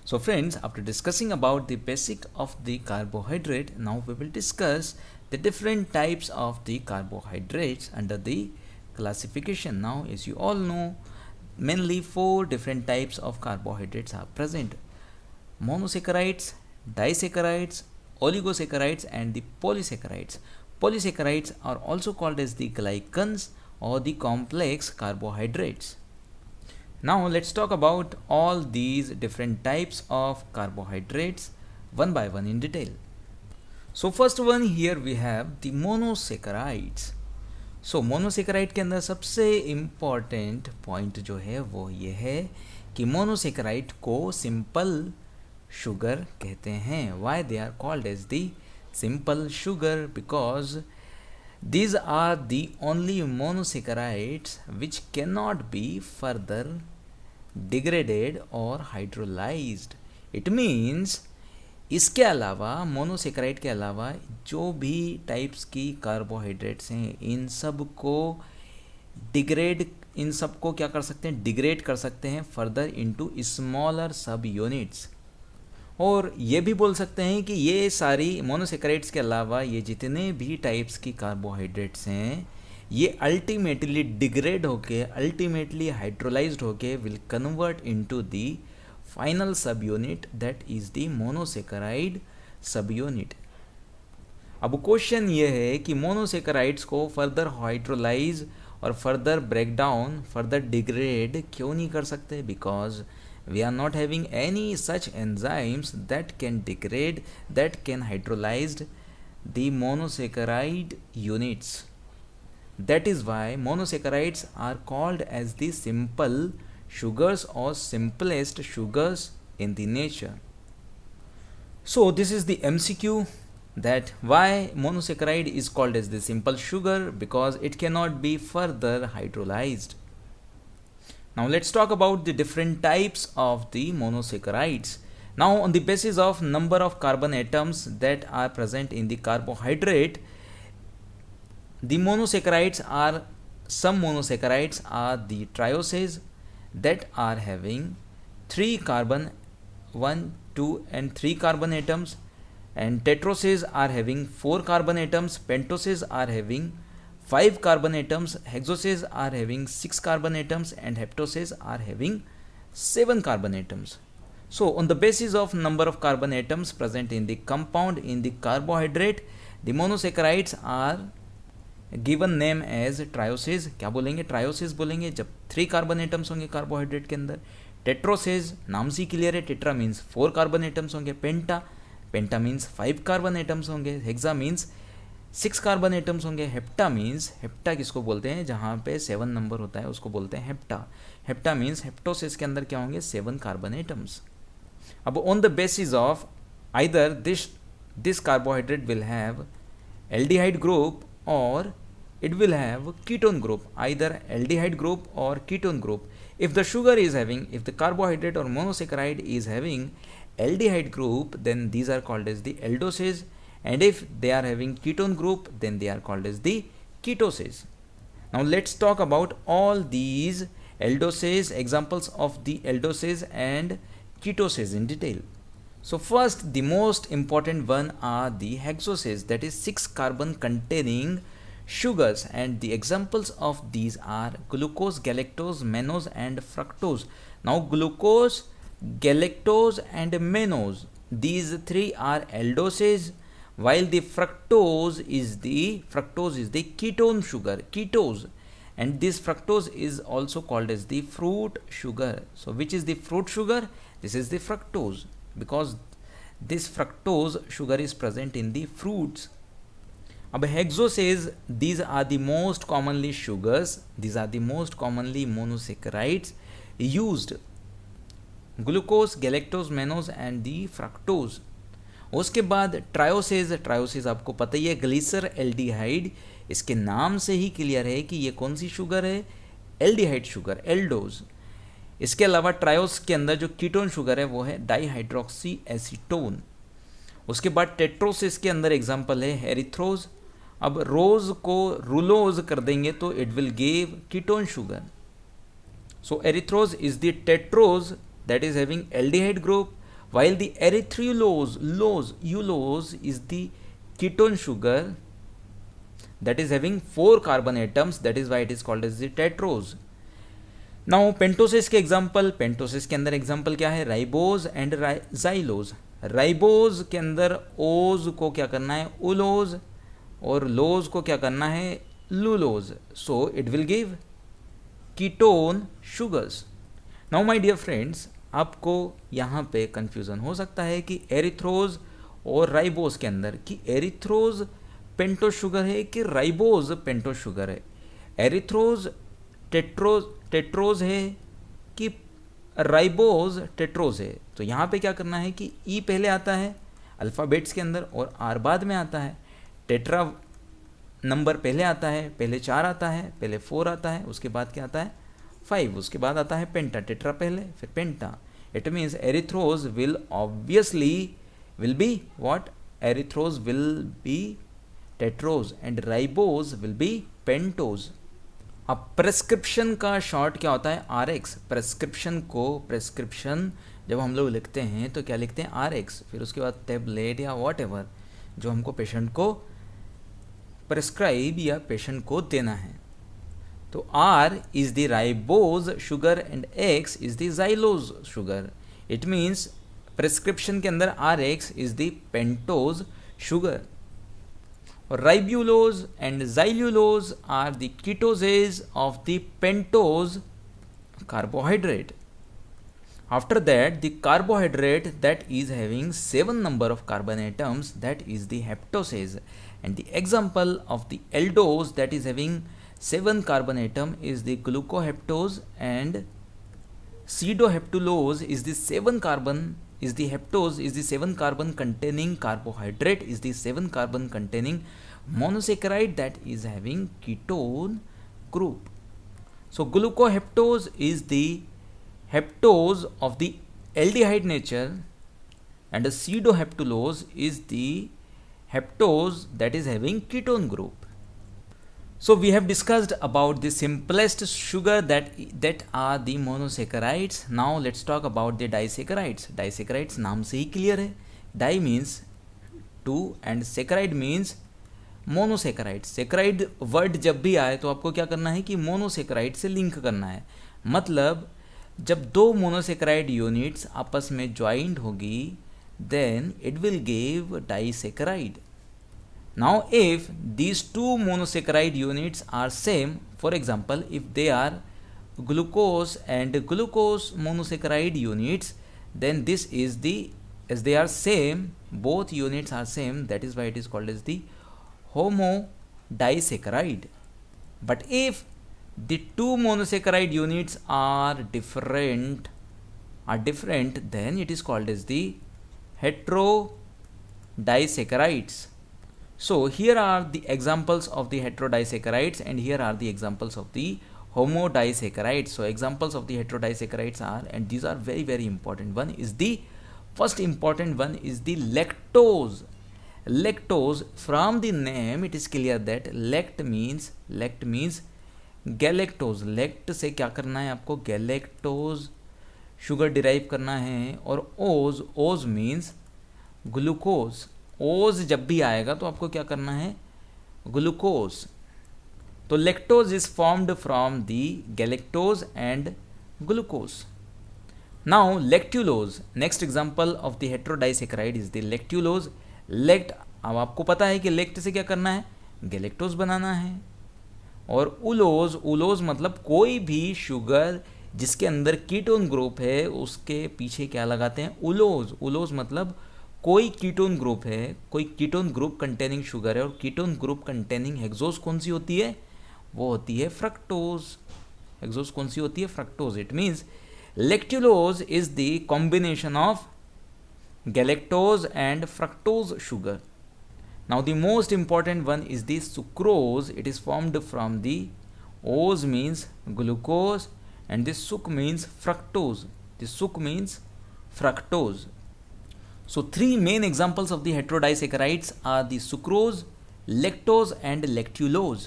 So friends, after discussing about the basic of the carbohydrate, now we will discuss the different types of the carbohydrates under the classification. Now, as you all know, mainly four different types of carbohydrates are present: monosaccharides, disaccharides, oligosaccharides and the polysaccharides. Polysaccharides are also called as the glycans or the complex carbohydrates. Now let's talk about all these different types of carbohydrates one by one in detail. So first one, here we have the monosaccharides. So monosaccharide के अंदर सबसे important point जो है वो ये है कि monosaccharide को सिंपल शुगर कहते हैं. Why they are called as the simple sugar? Because these are the only monosaccharides which cannot be further degraded or hydrolyzed. It means इसके अलावा मोनोसेकेराइड के अलावा जो भी टाइप्स की कार्बोहाइड्रेट्स हैं इन सब को क्या कर सकते हैं, डिग्रेड कर सकते हैं फर्दर इनटू स्मॉलर सब यूनिट्स. और ये भी बोल सकते हैं कि ये सारी मोनोसेकेराइड्स के अलावा ये जितने भी टाइप्स की कार्बोहाइड्रेट्स हैं ये अल्टीमेटली डिग्रेड होके अल्टीमेटली हाइड्रोलाइज्ड होके will convert into the final sub unit that is the monosaccharide sub unit. अब क्वेश्चन ये है कि मोनोसेकेराइड्स को फर्दर हाइड्रोलाइज और further break down further degrade क्यों नहीं कर सकते? Because we are not having any such enzymes that can degrade, that can hydrolyze the monosaccharide units. That is why monosaccharides are called as the simple sugars or simplest sugars in the nature. So this is the MCQ, that why monosaccharide is called as the simple sugar, because it cannot be further hydrolyzed. Now let's talk about the different types of the monosaccharides. Now on the basis of number of carbon atoms that are present in the carbohydrate, the monosaccharides are, some monosaccharides are the trioses that are having 3 carbon, 1, 2 and 3 carbon atoms, and tetroses are having 4 carbon atoms, pentoses are having 5 carbon atoms, hexoses are having 6 carbon atoms and heptoses are having 7 carbon atoms. So on the basis of number of carbon atoms present in the compound in the carbohydrate, the monosaccharides are given name as trioses. क्या बोलेंगे? trioses बोलेंगे जब 3 carbon atoms होंगे carbohydrate के अंदर. tetroses नाम से clear है, टेट्रा मीन्स 4 carbon atoms होंगे. पेंटा मीन्स 5 carbon atoms होंगे. हेक्सा मीन्स 6 कार्बन एटम्स होंगे. हेप्टा मीन्स, हेप्टा किसको बोलते हैं? जहाँ पे 7 नंबर होता है उसको बोलते हैं हेप्टा. हेप्टा मीन्स हेप्टोसिस के अंदर क्या होंगे? 7 कार्बन एटम्स. अब on the basis of either this carbohydrate will have aldehyde group और it will have ketone group, either aldehyde group or ketone group. If the sugar is having, if the carbohydrate or monosaccharide is having aldehyde group, then these are called as the aldoses. And if they are having ketone group, then they are called as the ketoses. Now let's talk about all these aldoses, examples of the aldoses and ketoses in detail. So first, the most important one are the hexoses, that is 6 carbon containing sugars, and the examples of these are glucose, galactose, mannose and fructose. Now glucose, galactose and mannose, these three are aldoses, while the fructose is the ketone sugar, ketose, and this fructose is also called as the fruit sugar. So which is the fruit sugar? This is the fructose, because this fructose sugar is present in the fruits. अब hexoses, these are the most commonly sugars, these are the most commonly monosaccharides used, glucose, galactose, mannose and the fructose. उसके बाद ट्रायोसेज आपको पता ही है, ग्लिसर aldehyde, इसके नाम से ही क्लियर है कि ये कौन सी शुगर है? Aldehyde sugar, aldose. इसके अलावा ट्रायोस के अंदर जो कीटोन शुगर है वो है डाईहाइड्रोक्सी एसीटोन. उसके बाद टेट्रोसिस के अंदर एग्जाम्पल है एरिथ्रोज. अब रोज को रूलोज कर देंगे तो it will give ketone sugar. So erythrose is the tetrose that is having aldehyde group, while the erythrulose is the ketone sugar that is having 4 carbon atoms, that is why it is called as the tetrose. Now pentoses के example, पेंटोसिस के अंदर example क्या है, ribose and xylose. Ribose के अंदर ओज को क्या करना है, उलोज, और लोज को क्या करना है, लूलोज, so it will give ketone sugars. Now my dear friends, आपको यहाँ पे कंफ्यूजन हो सकता है कि एरिथ्रोज और राइबोज के अंदर कि एरिथ्रोज पेंटोज शुगर है कि राइबोज पेंटोज शुगर है, एरिथ्रोज टेट्रोज है कि राइबोज टेट्रोज है। तो यहाँ पे क्या करना है कि ई पहले आता है अल्फ़ाबेट्स के अंदर और आर बाद में आता है, टेट्रा नंबर पहले आता है, पहले 4 आता है, पहले 4 आता है, उसके बाद क्या आता है 5, उसके बाद आता है पेंटा, टेट्रा पहले फिर penta. It means erythrose will be what, erythrose will be tetrose and ribose will be pentose. अब प्रेस्क्रिप्शन का शॉर्ट क्या होता है, RX। प्रेस्क्रिप्शन जब हम लोग लिखते हैं तो क्या लिखते हैं, RX, फिर उसके बाद टेबलेट या वॉट एवर जो हमको पेशेंट को प्रेस्क्राइब या पेशेंट को देना है। तो R is the ribose sugar and X is the xylose sugar. It means prescription के अंदर RX is the pentose sugar. Ribulose and xylulose are the ketoses of the pentose carbohydrate. After that, the carbohydrate that is having 7 number of carbon atoms, that is the heptoses. And the example of the aldose that is having 7 carbon atom is the glucoheptose, and pseudoheptulose is the 7 carbon is the heptose is the 7 carbon containing carbohydrate is the 7 carbon containing monosaccharide that is having ketone group. So glucoheptose is the heptose of the aldehyde nature and the pseudoheptulose is the heptose that is having ketone group. So we have discussed about the simplest sugar that are the monosaccharides. Now let's talk about the disaccharides. Disaccharides नाम से ही clear है, di means 2 and saccharide means monosaccharide. Saccharide word जब भी आए तो आपको क्या करना है कि मोनोसैकराइड से लिंक करना है, मतलब जब 2 मोनोसैकराइड यूनिट्स आपस में ज्वाइंट होगी then it will give disaccharide. Now if these 2 monosaccharide units are same, for example if they are glucose and glucose monosaccharide units, then this is the, as they are same, both units are same, that is why it is called as the homodisaccharide. But if the 2 monosaccharide units are different, then it is called as the heterodisaccharides. So here are the examples of the heterodisaccharides and here are the examples of the homodisaccharides. So examples of the heterodisaccharides are, and these are very very important, one is the first important one is the lactose. Lactose, from the name it is clear that lect means galactose. lect से क्या करना है आपको, galactose sugar derive करना है, और ओज means glucose. ओज जब भी आएगा तो आपको क्या करना है, ग्लूकोज। तो lactose is formed from the galactose and glucose. Now lactulose, next example of the heterodisaccharide is the lactulose. लेक्ट, अब आपको पता है कि लेक्ट से क्या करना है, गैलेक्टोज बनाना है। और उलोज मतलब कोई भी शुगर जिसके अंदर कीटोन ग्रुप है उसके पीछे क्या लगाते हैं, उलोज मतलब कोई कीटोन ग्रुप है, कोई कीटोन ग्रुप कंटेनिंग शुगर है, और कीटोन ग्रुप कंटेनिंग हेक्सोज कौन सी होती है, वो होती है फ्रक्टोज। हेक्सोज कौन सी होती है, fructose. It means lactulose is the combination of galactose and fructose sugar. Now the most important one is the sucrose. It is formed from the ose means glucose and the suc means fructose. The suc means fructose. So 3 main examples of the heterodisaccharides are the sucrose, lactose and lactulose.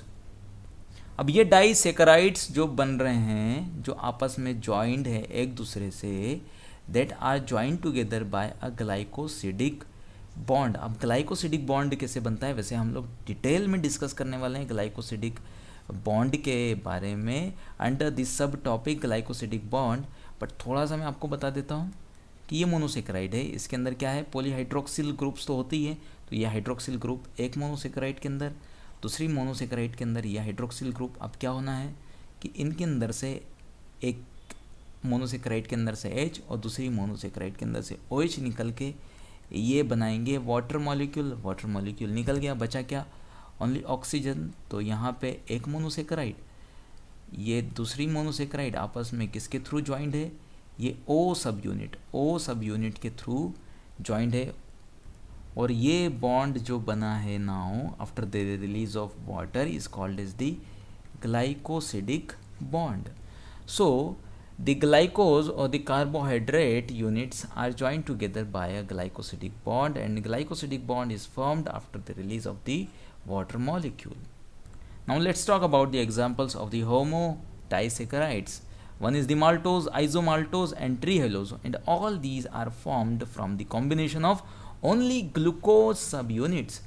अब ये डाइसैकराइड्स जो बन रहे हैं, जो आपस में joint है एक दूसरे से, that are joined together by a glycosidic bond. अब ग्लाइकोसिडिक बॉन्ड कैसे बनता है वैसे हम लोग डिटेल में डिस्कस करने वाले हैं ग्लाइकोसिडिक बॉन्ड के बारे में अंडर दिस सब टॉपिक ग्लाइकोसिडिक बॉन्ड। बट थोड़ा सा मैं आपको बता देता हूँ कि ये मोनोसेक्राइड है, इसके अंदर क्या है, पॉलीहाइड्रोक्सिल ग्रुप्स तो होती है, तो ये हाइड्रोक्सिल ग्रुप एक मोनोसेक्राइड के अंदर, दूसरी मोनोसेक्राइड के अंदर ये हाइड्रोक्सिल ग्रुप। अब क्या होना है कि इनके अंदर से एक मोनोसेक्राइड के अंदर से H और दूसरी मोनोसेक्राइड के अंदर से OH निकल के ये बनाएंगे वाटर मॉलिक्यूल। वाटर मॉलिक्यूल निकल गया, बचा क्या, ओनली ऑक्सीजन। तो यहाँ पे एक मोनोसेक्राइड, ये दूसरी मोनोसेक्राइड आपस में किसके थ्रू ज्वाइंट है, ये O सब यूनिट के थ्रू ज्वाइंट है। और ये बॉन्ड जो बना है now after the release of water is called as the glycosidic bond. So the glucose or the carbohydrate units are joined together by a glycosidic bond, and glycosidic bond is formed after the release of the water molecule. Now let's talk about the examples of the homodisaccharides. One is the maltose, isomaltose and trihalose, and all these are formed from the combination of only glucose subunits.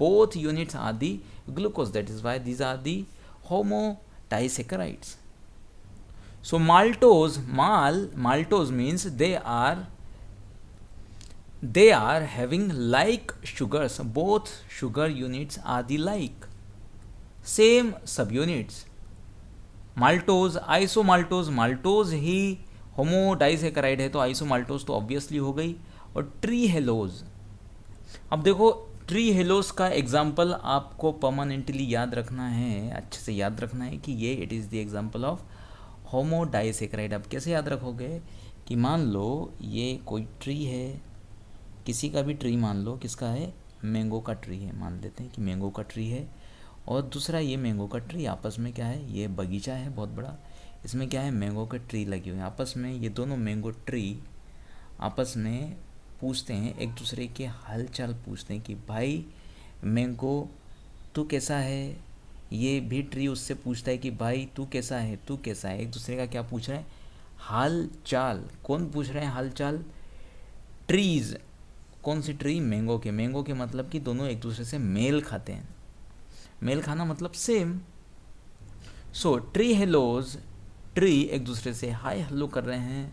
Both units are the glucose, that is why these are the homodisaccharides. So maltose means they are having like sugars. Both sugar units are the like, same subunits. maltose, isomaltose, maltose he homodisaccharide है तो isomaltose तो obviously हो गई। और ट्रीहेलोज, अब देखो ट्रीहेलोज का example आपको परमानेंटली याद रखना है, अच्छे से याद रखना है कि ये it is the example of homodisaccharide. अब कैसे याद रखोगे कि मान लो ये कोई ट्री है, किसी का भी ट्री मान लो, किसका है, मैंगो का ट्री है, मान लेते हैं कि मैंगो का ट्री है, और दूसरा ये मैंगो का ट्री, आपस में क्या है, ये बगीचा है बहुत बड़ा, इसमें क्या है, मैंगो का ट्री लगे हुए हैं आपस में। ये दोनों मैंगो ट्री आपस में पूछते हैं, एक दूसरे के हालचाल पूछते हैं कि भाई मैंगो तू कैसा है, ये भी ट्री उससे पूछता है कि भाई तू कैसा है, तू कैसा है। एक दूसरे का क्या पूछ रहे हैं, हाल चाल। कौन पूछ रहे हैं हाल चाल, ट्रीज। कौन सी ट्री, मैंगो के। मैंगो के मतलब कि दोनों एक दूसरे से मेल खाते हैं, मेल खाना मतलब सेम। सो ट्री हेलोज, ट्री एक दूसरे से हाय हेलो कर रहे हैं,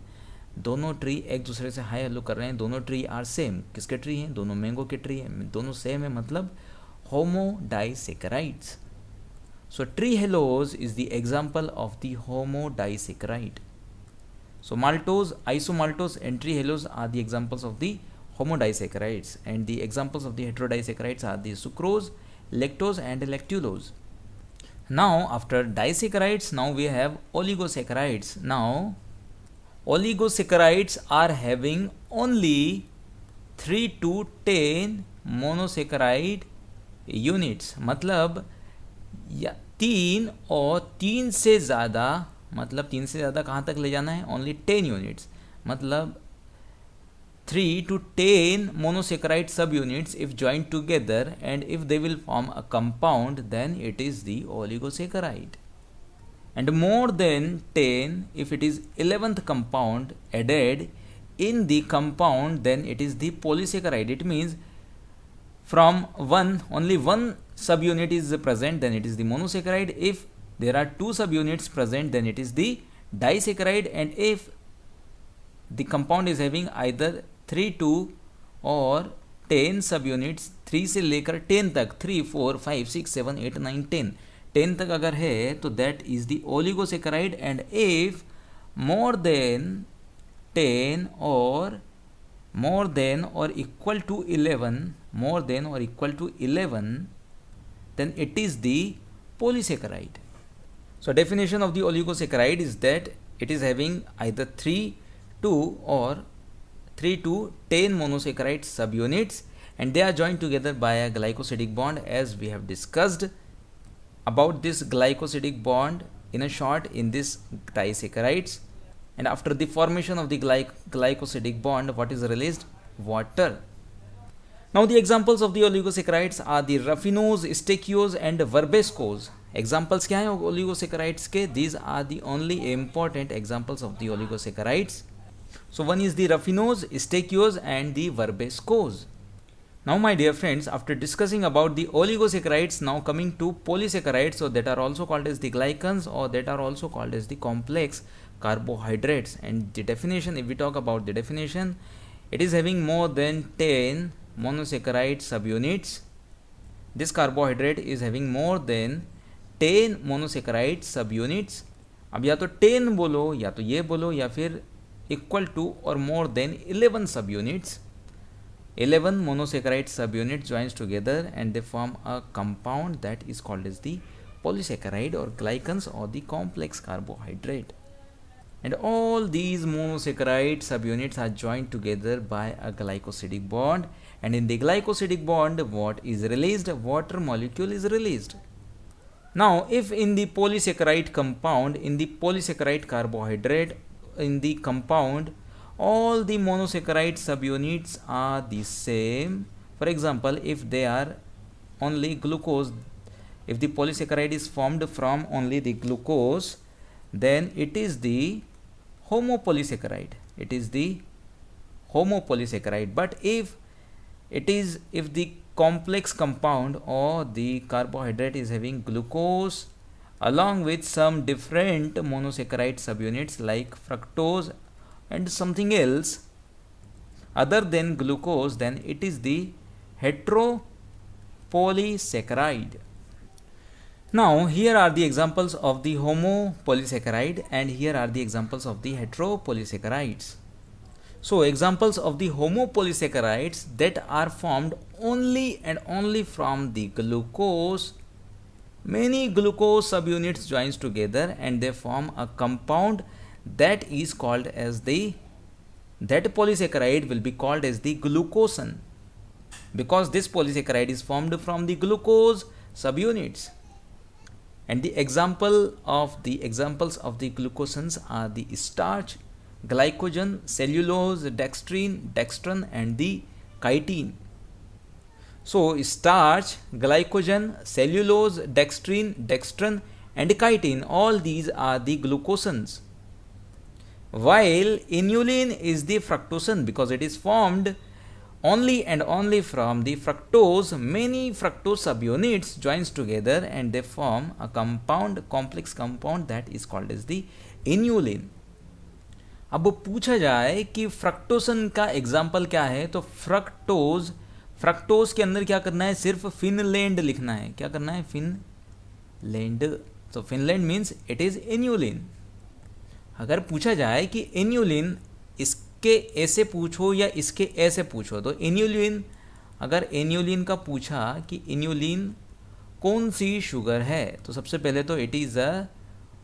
दोनों ट्री एक दूसरे से हाय हेलो कर रहे हैं, दोनों ट्री आर सेम। किसके ट्री हैं, दोनों मैंगो के ट्री हैं, दोनों सेम है, मतलब homodisaccharides. So trehalose is the example of the homodisaccharide. So maltose, isomaltose and trehalose are the examples of the homodisaccharides, and the examples of the heterodisaccharides are the sucrose, lactose and lactulose. Now after disaccharides, now we have oligosaccharides. Now oligosaccharides are having only 3 to 10 monosaccharide units, मतलब या 3 और 3 से ज़्यादा, मतलब 3 से ज़्यादा कहाँ तक ले जाना है, ओनली 10 यूनिट्स, मतलब 3 to 10 monosaccharide subunits if joined together, and if they will form a compound then it is the oligosaccharide, and more than 10 if it is 11th compound added in the compound then it is the polysaccharide. It means from only one subunit is present then it is the monosaccharide. If there are 2 subunits present then it is the disaccharide, and if the compound is having either 3 to or 10 subunits, 3 से लेकर 10 तक, 3 4 5 6 7 8 9 10 तक अगर है तो that is the oligosaccharide, and if more than 10 or more than or equal to 11, more than or equal to 11, then it is the polysaccharide. So definition of the oligosaccharide is that it is having either 3 to or 3 to 10 monosaccharide subunits, and they are joined together by a glycosidic bond, as we have discussed about this glycosidic bond in a short in this disaccharides. And after the formation of the glycosidic bond, what is released, water. Now the examples of the oligosaccharides are the raffinose, stachyose and verbascose. Examples क्या हैं oligosaccharides के? These are the only important examples of the oligosaccharides. So one is the raffinose, stachys and the verbascose. Now my dear friends, after discussing about the oligosaccharides, now coming to polysaccharides, so that are also called as the glycans or that are also called as the complex carbohydrates. And the definition, if we talk about the definition, it is having more than 10 monosaccharide subunits. This carbohydrate is having more than 10 monosaccharide subunits. अब या तो 10 बोलो या तो ये बोलो या फिर equal to or more than 11 subunits. 11 monosaccharide subunits joins together and they form a compound that is called as the polysaccharide or glycans or the complex carbohydrate. And all these monosaccharide subunits are joined together by a glycosidic bond, and in the glycosidic bond what is released? Water molecule is released. Now if in the polysaccharide compound, in the polysaccharide carbohydrate, in the compound all the monosaccharide subunits are the same. For example, if they are only glucose, if the polysaccharide is formed from only the glucose, then it is the homopolysaccharide. It is the homopolysaccharide. But if the complex compound or the carbohydrate is having glucose along with some different monosaccharide subunits like fructose and something else other than glucose, then it is the heteropolysaccharide. Now here are the examples of the homopolysaccharide and here are the examples of the heteropolysaccharides. So examples of the homopolysaccharides that are formed only and only from the glucose. Many glucose subunits joins together and they form a compound that is called as the, that polysaccharide will be called as the glucosan, because this polysaccharide is formed from the glucose subunits. And the examples of the glucosans are the starch, glycogen, cellulose, dextrine, dextran and the chitin. So starch, glycogen, cellulose, dextrine, dextran and chitin, all these are the glucosans. While inulin is the fructosan, because it is formed only and only from the fructose. Many fructose subunits joins together and they form a compound, complex compound that is called as the inulin. अब पूछा जाए कि fructosan का example क्या है, तो fructose के अंदर क्या करना है, सिर्फ फिनलैंड लिखना है. क्या करना है, फिनलैंड. तो Finland means it is inulin. अगर पूछा जाए कि इन्यूलिन इसके ऐसे पूछो या इसके ऐसे पूछो, तो इन्यूलिन, अगर इन्यूलिन का पूछा कि इन्यूलिन कौन सी शुगर है, तो सबसे पहले तो इट इज़ अ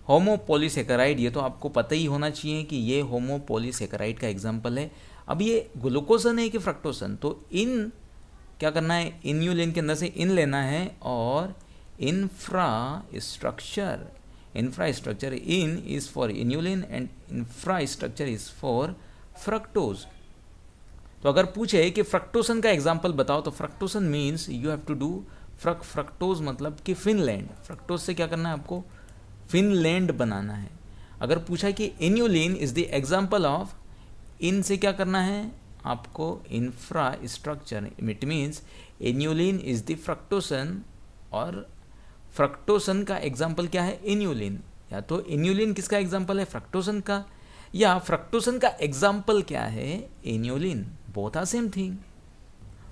होमोपोलीसेकेराइड. ये तो आपको पता ही होना चाहिए कि ये होमोपोलीसेकेराइड का एग्जाम्पल है. अब ये ग्लूकोसन है कि फ्रक्टोसन, तो इन क्या करना है, इन्यूलिन के अंदर से इन लेना है और infrastructure in is for inulin and infrastructure is for fructose. तो अगर पूछे कि फ्रक्टोसन का एग्जाम्पल बताओ, तो fructosan means you have to do fructose मतलब कि फिनलैंड. फ्रक्टोज से क्या करना है, आपको फिनलैंड बनाना है. अगर पूछा कि inulin is the example of, इन से क्या करना है आपको, infrastructure. It means inulin is the fructosan और फ्रक्टोसन का एग्जाम्पल क्या है, इन्यूलिन. या तो इन्यूलिन किसका एग्जाम्पल है, फ्रक्टोसन का, या फ्रक्टोसन का एग्जाम्पल क्या है, inulin. Both are same thing.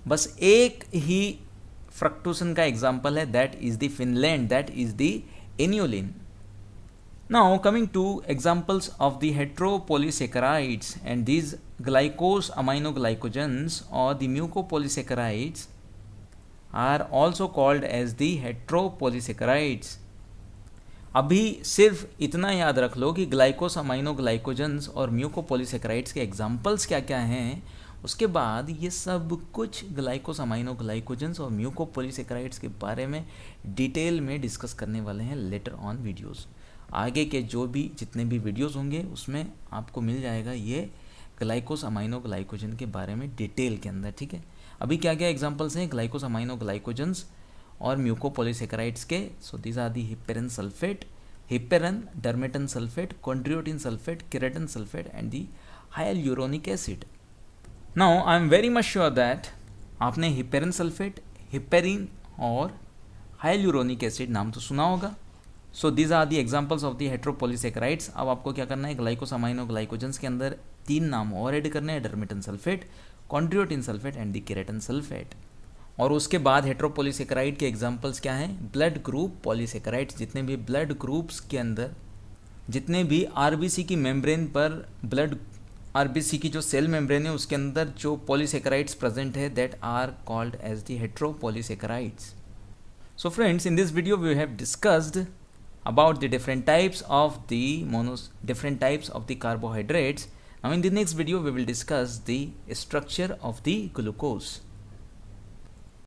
बस एक ही फ्रक्टोसन का एग्जाम्पल है, that is the Finland, that is the inulin. Now coming to examples of the heteropolysaccharides, and these glycose aminoglycogens or the mucopolysaccharides are also called as the heteropolysaccharides. अभी सिर्फ इतना याद रख लो कि ग्लाइकोस अमाइनोग्लाइकोजेंस और म्यूकोपोलीसेकेराइड्स के एग्जाम्पल्स क्या क्या हैं. उसके बाद ये सब कुछ ग्लाइकोस अमाइनोग्लाइकोजेंस और म्यूकोपोलीसेकेराइड्स के बारे में डिटेल में डिस्कस करने वाले हैं लेटर ऑन वीडियोस. आगे के जो भी जितने भी वीडियोस होंगे उसमें आपको मिल जाएगा ये ग्लाइकोस अमाइनोग्लाइकोजन के बारे में डिटेल के अंदर. ठीक है, अभी क्या क्या एग्जांपल्स हैं ग्लाइकोस अमाइनोग्लाइकोजेंस और म्यूकोपोलीसेकेराइड्स के. So these are the heparin sulphate, heparin, dermatan sulphate, chondroitin sulphate, keratin sulphate and the hyaluronic acid. Now I am very much sure that आपने हिपेरिन सल्फेट, हिपेरिन और हाइलूरोनिक एसिड नाम तो सुना होगा. So these are the examples of the heteropolysaccharides. अब आपको क्या करना है, ग्लाइकोसामाइनो ग्लाइकोजेंस के अंदर 3 नाम और ऐड करने हैं, dermatan sulphate, chondroitin sulphate and the keratin sulphate. और उसके बाद हेट्रोपॉलीसेकेराइड के एग्जाम्पल्स क्या हैं, ब्लड ग्रुप पॉलीसेकेराइड्स. जितने भी ब्लड ग्रुप्स के अंदर, जितने भी आरबीसी की मेम्ब्रेन पर, ब्लड आरबीसी की जो सेल मेम्ब्रेन है उसके अंदर जो पॉलीसेकेराइड्स प्रेजेंट है, that are called as the heteropolysaccharides. So friends, in this video we have discussed about the different types of the carbohydrates. Now in the next video we will discuss the structure of the glucose.